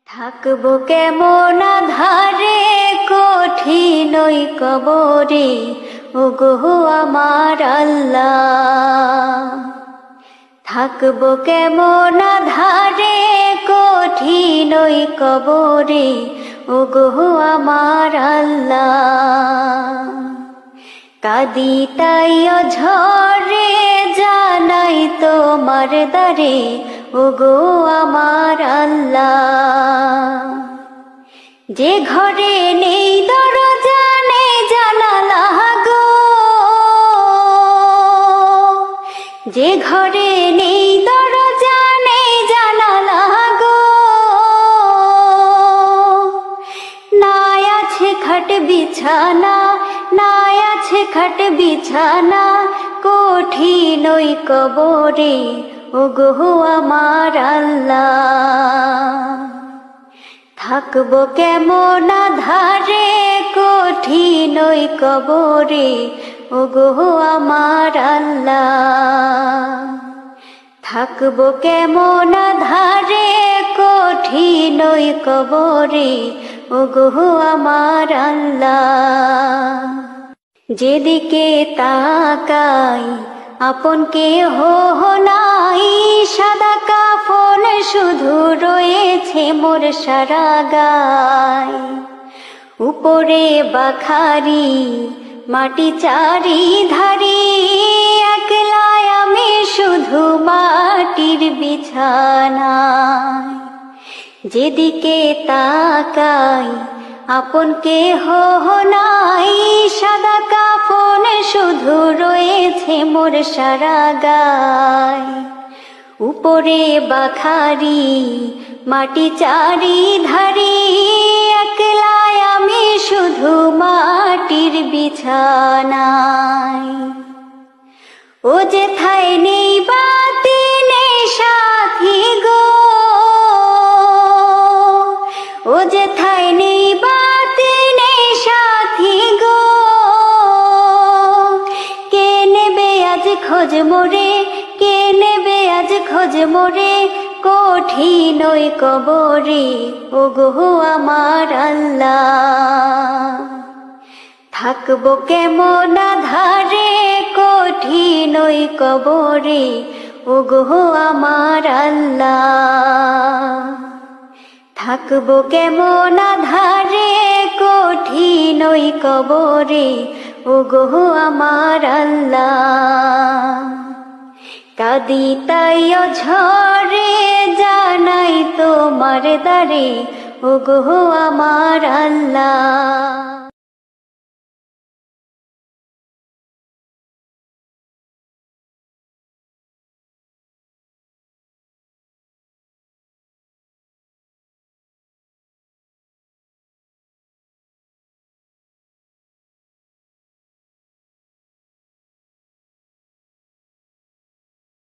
থাকবো কেমন আঁধারে কঠিন ওই কবরে, ওগো আমার আল্লাহ। থাকবো কেমন আঁধারে কঠিন ওই কবরে, ওগো আমার আল্লাহ। কাঁদি তাই ঝরে জানাই তোমার দ্বারে, ওগো আমার আল্লাহ। যে ঘরে নেই দরজা নেই জানালা গো, যে ঘরে নেই দরজা নেই জানালা গো, নাই আছে খাট বিছানা, নাই আছে খাট বিছানা, কঠিন ওই কবরে, ওগো আমার আল্লাহ। থাকবো কেমন আঁধারে কঠিন ওই কবরে, ওগো আমার আল্লাহ। থাকবো কেমন আঁধারে কঠিন ওই কবরে, ওগো আমার আল্লাহ। যেদিকে তাকাই আপন কেহ নাই, সাদা কাফন শুধু রয়েছে মোর সারা গায়। উপরে বাখারি মাটি চারি ধারি, একলাই আমি শুধু মাটির বিছানায়। যেদিকে তাকাই আপন কেহ নাই, সাদা কাফন শুধু রয়েছে মোর সারা গায়। উপরে বাখারি মাটি চারি ধারি, একলাই আমি শুধু মাটির বিছানায়। ও যেথায় নেই বাতি নেই সাথী গো, ও যেথায় নেই বাতি নেই সাথী গো, কে নেবে আজ খোঁজ মোরে, কে নেবে আজ খোঁজ মোরে, কঠিন ওই কবরে, ওগো আমার আল্লাহ। থাকবো কেমন আঁধারে কঠিন ওই কবরে, ওগো আমার আল্লাহ। থাকবো কেমন আঁধারে কঠিন ওই কবরে, ওগো আমার আল্লাহ। কাঁদি তাই ঝরে জানাই তোমার দ্বারে, ওগো আমার আল্লাহ।